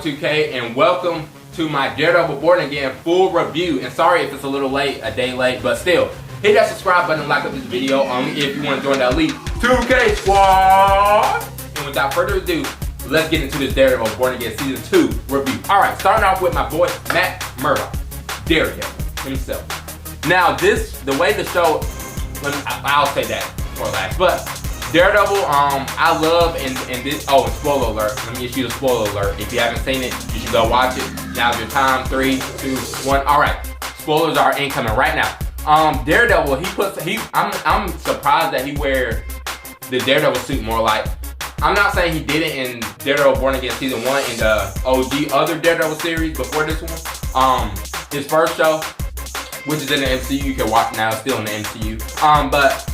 2K, and welcome to my Daredevil Born Again full review. And sorry if it's a little late, a day late, but still, hit that subscribe button and like up this video only if you want to join the elite 2K squad. And without further ado, let's get into this Daredevil Born Again Season 2 review. Alright, starting off with my boy Matt Murdock, Daredevil himself. Now the way the show, I'll say that for last, but Daredevil, I love, and this, and spoiler alert, let me issue a spoiler alert. If you haven't seen it, you should go watch it. Now's your time, 3, 2, 1, alright. Spoilers are incoming right now. Daredevil, I'm surprised that he wear the Daredevil suit more. Like, I'm not saying he did it in Daredevil Born Again Season 1 in the OG other Daredevil series before this one. His first show, which is in the MCU, you can watch now, it's still in the MCU. But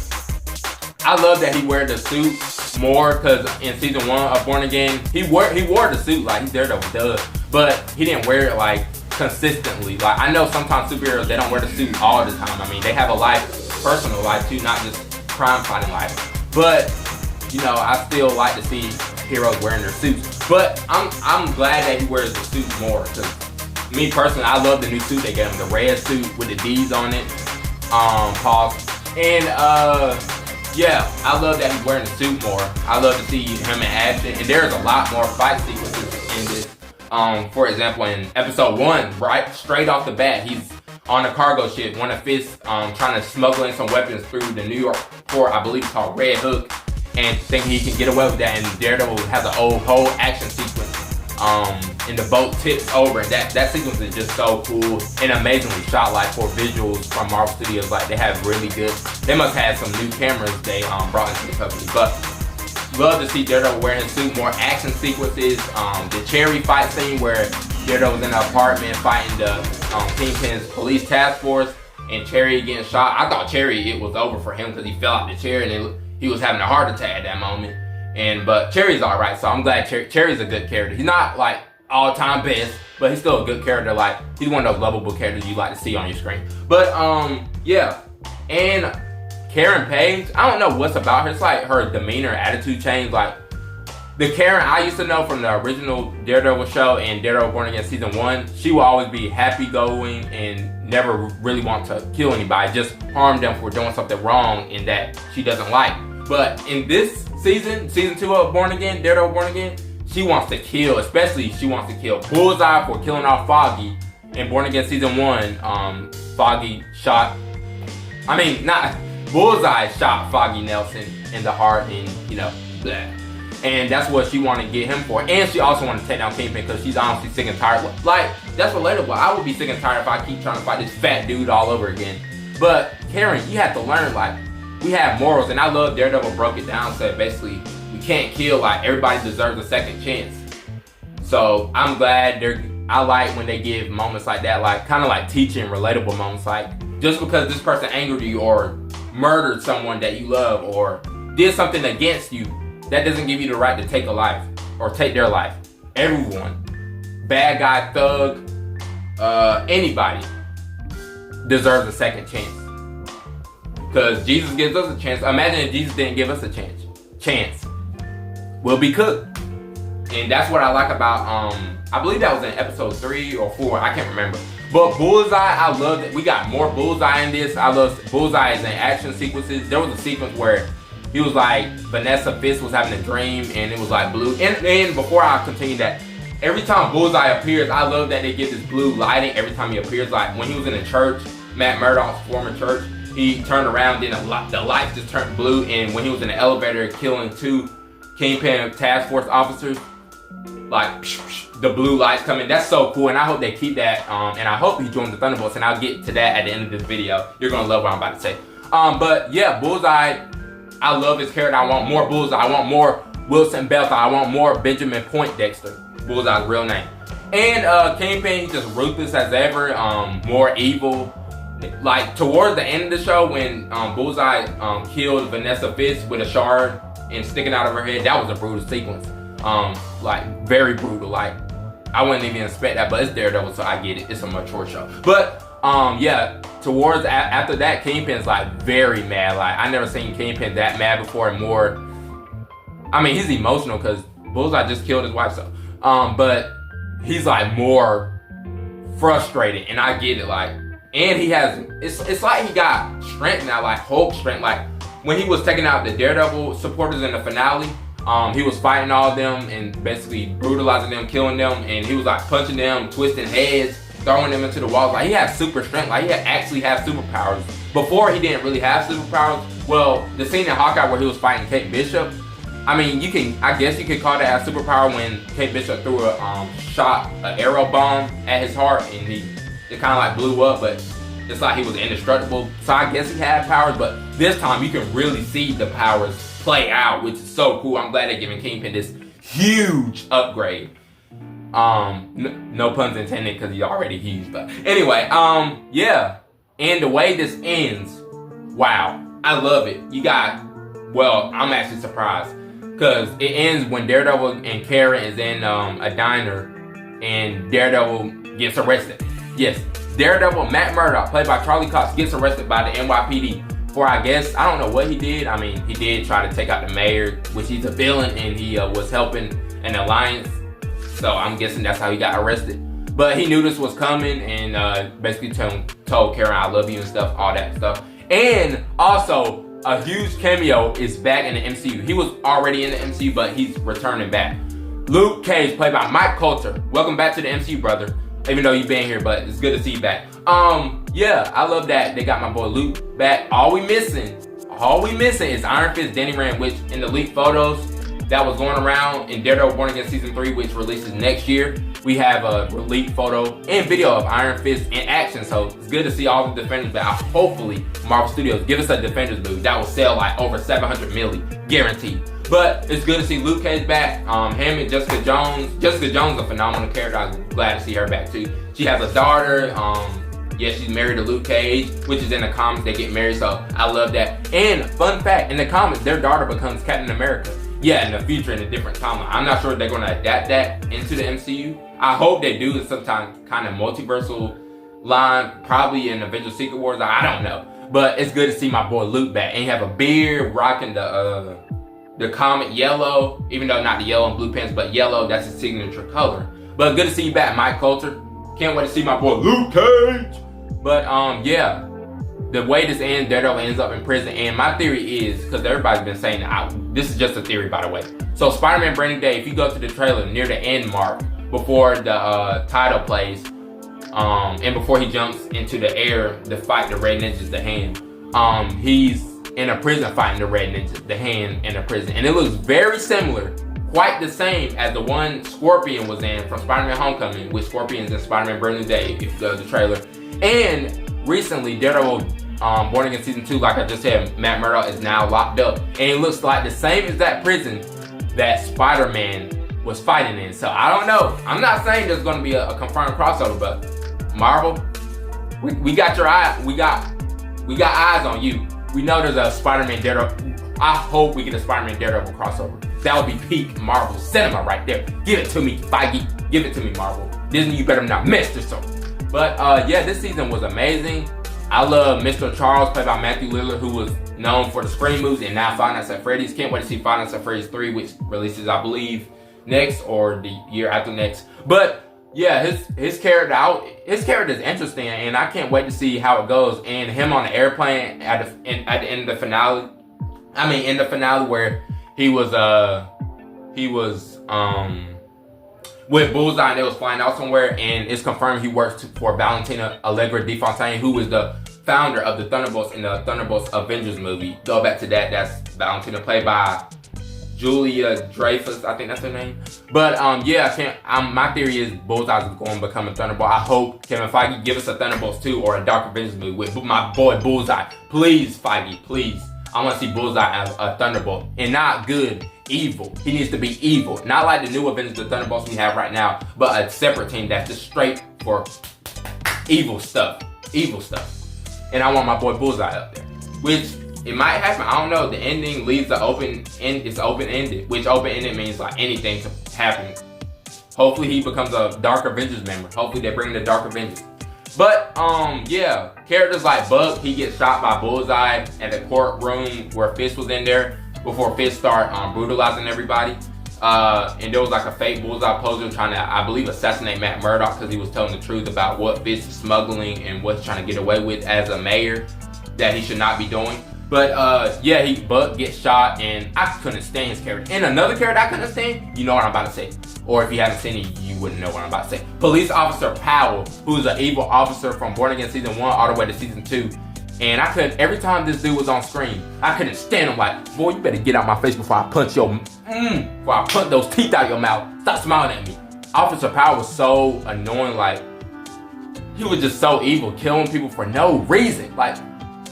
I love that he wear the suit more, because in Season 1 of Born Again, he wore the suit like he's Daredevil does, but he didn't wear it like consistently. Like, I know sometimes superheroes, they don't wear the suit all the time. I mean, they have a life, personal life too, not just crime fighting life. But, you know, I still like to see heroes wearing their suits. But I'm glad that he wears the suit more, because me personally, I love the new suit they gave him, the red suit with the D's on it. Pause. And yeah, I love that he's wearing the suit more. I love to see him in action, and there's a lot more fight sequences in this. For example, in episode 1, right straight off the bat, he's on a cargo ship, one of Fist's trying to smuggle in some weapons through the New York port, I believe it's called Red Hook, and thinking he can get away with that. And Daredevil has a whole action sequence. And the boat tips over, and that sequence is just so cool and amazingly shot. Like, for visuals from Marvel Studios, like, they have really good, they must have some new cameras they brought into the company. But love to see Daredevil wearing his suit, more action sequences. The Cherry fight scene where Daredevil was in an apartment fighting the Kingpin's police task force, and Cherry getting shot. I thought Cherry, it was over for him because he fell out the chair and he was having a heart attack at that moment. But Cherry's alright, so I'm glad Cherry's a good character. He's not like all-time best, but he's still a good character. Like, he's one of those lovable characters you like to see on your screen. But yeah. And Karen Page, I don't know what's about her. It's like her demeanor, attitude changed. Like, the Karen I used to know from the original Daredevil show and Daredevil Born Again Season 1, she will always be happy-going and never really want to kill anybody, just harm them for doing something wrong and that she doesn't like. But in this season 2 of Born Again, Daredevil Born Again, she wants to kill, especially she wants to kill Bullseye for killing off Foggy. In Born Again Season 1, Foggy shot, Bullseye shot Foggy Nelson in the heart, and, you know, bleh. And that's what she wanted to get him for. And she also wanted to take down Kingpin because she's honestly sick and tired. Like, that's relatable. I would be sick and tired if I keep trying to fight this fat dude all over again. But Karen, you have to learn, like, we have morals, and I love Daredevil broke it down, said basically we can't kill, like, everybody deserves a second chance. So I'm glad I like when they give moments like that, like kind of like teaching relatable moments, like, just because this person angered you or murdered someone that you love or did something against you, that doesn't give you the right to take a life or take their life. Everyone, bad guy, thug, anybody deserves a second chance. Because Jesus gives us a chance. Imagine if Jesus didn't give us a chance. We'll be cooked. And that's what I like about, I believe that was in episode 3 or 4, I can't remember. But Bullseye, I love that. We got more Bullseye in this. I love Bullseye's in action sequences. There was a sequence where he was like, Vanessa Fist was having a dream and it was like blue. And before I continue that, every time Bullseye appears, I love that they get this blue lighting every time he appears. Like, when he was in a church, Matt Murdock's former church, he turned around, then the lights just turned blue, and when he was in the elevator killing 2 Kingpin task force officers, like, the blue lights coming. That's so cool, and I hope they keep that, and I hope he joins the Thunderbolts, and I'll get to that at the end of this video. You're gonna love what I'm about to say. But yeah, Bullseye, I love his character. I want more Bullseye. I want more Wilson Belka. I want more Benjamin Poindexter, Bullseye's real name. And Kingpin, he's just ruthless as ever, more evil. Like, towards the end of the show, when Bullseye killed Vanessa Fist with a shard and sticking out of her head, that was a brutal sequence. Like, very brutal. Like, I wouldn't even expect that, but it's Daredevil, so I get it. It's a mature show. But yeah, towards after that, Kingpin's like very mad. Like, I never seen Kingpin that mad before, and more. I mean, he's emotional because Bullseye just killed his wife. So, but he's like more frustrated, and I get it. Like, and he has, it's like he got strength now, like Hulk strength. Like when he was taking out the Daredevil supporters in the finale, he was fighting all of them and basically brutalizing them, killing them, and he was like punching them, twisting heads, throwing them into the walls. Like he had super strength. Like he actually had superpowers. Before he didn't really have superpowers. Well, the scene in Hawkeye where he was fighting Kate Bishop, I mean, I guess you could call that a superpower when Kate Bishop threw an arrow bomb at his heart and it kind of like blew up, but it's like he was indestructible. So I guess he had powers, but this time you can really see the powers play out, which is so cool. I'm glad they're giving Kingpin this huge upgrade. No puns intended because he's already huge, but anyway, yeah. And the way this ends, wow, I love it. Well, I'm actually surprised because it ends when Daredevil and Karen is in a diner and Daredevil gets arrested. Yes, Daredevil Matt Murdock, played by Charlie Cox, gets arrested by the NYPD for, I guess, I don't know what he did. I mean, he did try to take out the mayor, which he's a villain, and he was helping an alliance. So I'm guessing that's how he got arrested. But he knew this was coming and basically told Karen, I love you and stuff, all that stuff. And also, a huge cameo is back in the MCU. He was already in the MCU, but he's returning back. Luke Cage, played by Mike Coulter. Welcome back to the MCU, brother. Even though you've been here, but it's good to see you back. Yeah, I love that they got my boy Luke back. All we missing is Iron Fist Danny Rand, which in the leaked photos that was going around in Daredevil Born Again Season 3, which releases next year, we have a leaked photo and video of Iron Fist in action. So it's good to see all the Defenders back. Hopefully, Marvel Studios give us a Defenders movie that will sell like over 700 million, guaranteed. But it's good to see Luke Cage back. Him and Jessica Jones. Jessica Jones is a phenomenal character. I'm glad to see her back too. She has a daughter. Yeah, she's married to Luke Cage, which is in the comics. They get married, so I love that. And fun fact, in the comics, their daughter becomes Captain America. Yeah, in the future, in a different timeline. I'm not sure if they're going to adapt that into the MCU. I hope they do in some kind of multiversal line, probably in Avengers Secret Wars. I don't know. But it's good to see my boy Luke back. And he have a beard, rocking the comic yellow, even though not the yellow and blue pants, but yellow, that's his signature color. But good to see you back, Mike Coulter. Can't wait to see my boy Luke Cage. But yeah, the way this ends, Daredevil ends up in prison. And my theory is, because everybody's been saying, this is just a theory by the way. So Spider-Man Brand New Day, if you go to the trailer near the end mark, before the title plays, and before he jumps into the air to fight the Red Ninjas, the Hand, he's in a prison fighting the Red Ninjas, the Hand in a prison. And it looks very similar, quite the same as the one Scorpion was in from Spider-Man Homecoming, with Scorpion's in Spider-Man Brand New Day, if you go to the trailer. And recently, Daredevil Born Again Season 2, like I just said, Matt Murdock is now locked up. And it looks like the same as that prison that Spider-Man was fighting in. So I don't know. I'm not saying there's going to be a confirmed crossover, but Marvel, we got your eye. We got eyes on you. We know there's a Spider-Man Daredevil. I hope we get a Spider-Man Daredevil crossover. That would be peak Marvel cinema right there. Give it to me, Feige. Give it to me, Marvel. Disney, you better not mess this up. But yeah, this season was amazing. I love Mr. Charles, played by Matthew Lillard, who was known for the Scream movies and now Five Nights at Freddy's. Can't wait to see Five Nights at Freddy's 3, which releases, I believe, next or the year after next. But yeah, his character is interesting, and I can't wait to see how it goes. And him on the airplane at the end of the finale. I mean, in the finale where he was with Bullseye and they was flying out somewhere, and it's confirmed he works for Valentina Allegra DeFontaine, who is the founder of the Thunderbolts in the Thunderbolts Avengers movie. Go back to that. That's Valentina, played by Julia Dreyfus, I think that's her name. But yeah, my theory is Bullseye is going to become a Thunderbolt. I hope Kevin Feige give us a Thunderbolts 2 or a Dark Avengers movie with my boy Bullseye. Please, Feige, please. I want to see Bullseye as a Thunderbolt, and not good, evil. He needs to be evil, not like the new Avengers, the Thunderbolts we have right now, but a separate team that's just straight for evil stuff. And I want my boy Bullseye up there, which it might happen. I don't know. The ending leaves the open end. It's open-ended, which open-ended means like anything can happen. Hopefully he becomes a Dark Avengers member. Hopefully they bring the Dark Avengers. But yeah, characters like Buck, he gets shot by Bullseye at the courtroom where Fist was in there before Fist start brutalizing everybody. And there was like a fake bullseye poster trying to, I believe, assassinate Matt Murdock because he was telling the truth about what Fitz is smuggling and what he's trying to get away with as a mayor that he should not be doing. But yeah, Buck gets shot, and I couldn't stand his character. And another character I couldn't stand, you know what I'm about to say. Or if you haven't seen it, you wouldn't know what I'm about to say. Police Officer Powell, who's an evil officer from Born Again Season 1 all the way to Season 2. And I couldn't, every time this dude was on screen, I couldn't stand him. Like, boy, you better get out my face before I punch before I punch those teeth out your mouth. Stop smiling at me. Officer Powell was so annoying. Like, he was just so evil, killing people for no reason. Like,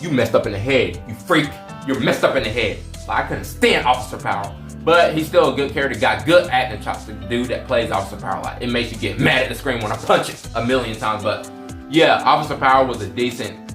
you messed up in the head, you freak. You're messed up in the head. Like, I couldn't stand Officer Powell. But he's still a good character, got good acting chops. The dude that plays Officer Powell, like, it makes you get mad at the screen when I punch it a million times. But yeah, Officer Powell was a decent,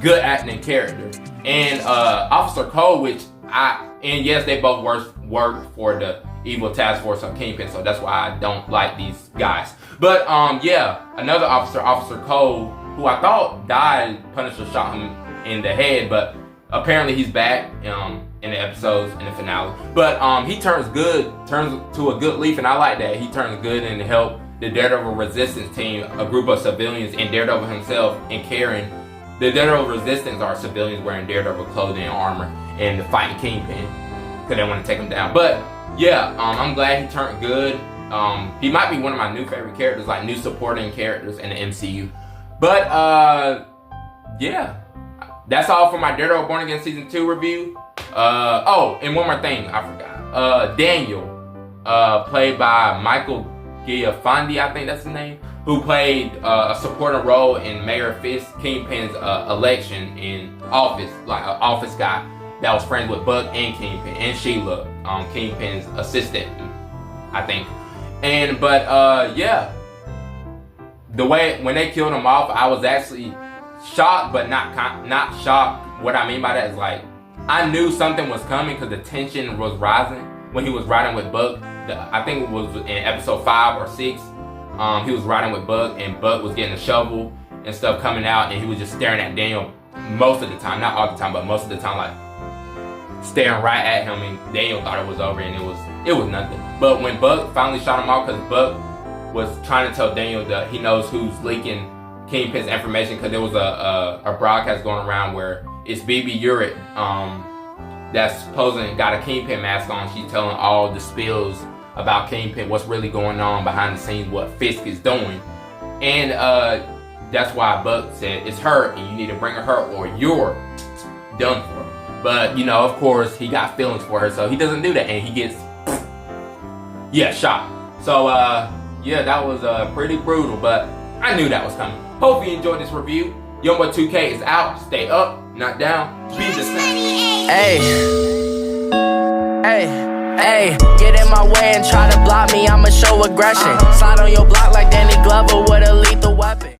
good acting character. And Officer Cole, and yes, they both work for the evil task force of Kingpin, so that's why I don't like these guys. But yeah, another officer, Officer Cole, who I thought died, Punisher shot him in the head, but apparently he's back in the episodes, in the finale. But he turns to a good leaf, and I like that. He turns good and help the Daredevil Resistance team, a group of civilians, and Daredevil himself, and Karen. The Daredevil Resistance are civilians wearing Daredevil clothing and armor and fighting Kingpin because they want to take him down. But yeah, I'm glad he turned good. He might be one of my new favorite characters, like new supporting characters in the MCU. But yeah, that's all for my Daredevil Born Again Season 2 review. Oh, and one more thing I forgot. Daniel, played by Michael Giafandi, I think that's his name, who played a supporting role in Mayor Fitz Kingpin's election in office, like an office guy that was friends with Buck and Kingpin and Sheila, Kingpin's assistant, I think. But yeah, the way when they killed him off, I was actually shocked, but not shocked. What I mean by that is, like, I knew something was coming because the tension was rising when he was riding with Buck. I think it was in episode 5 or 6. He was riding with Buck, and Buck was getting a shovel and stuff coming out, and he was just staring at Daniel most of the time, not all the time, but most of the time, like staring right at him, and Daniel thought it was over, and it was nothing. But when Buck finally shot him off, because Buck was trying to tell Daniel that he knows who's leaking Kingpin's information, because there was a broadcast going around where it's BB Urich that's posing, got a Kingpin mask on. She's telling all the spills about Kingpin, what's really going on behind the scenes, what Fisk is doing. And that's why Buck said, it's her, and you need to bring her or you're done for. But, you know, of course, he got feelings for her, so he doesn't do that, and he gets, yeah, shot. So, yeah, that was pretty brutal, but I knew that was coming. Hope you enjoyed this review. Youngboy 2K is out. Stay up, not down. Be the same. Hey, get in my way and try to block me, I'ma show aggression. Slide on your block like Danny Glover with a lethal weapon.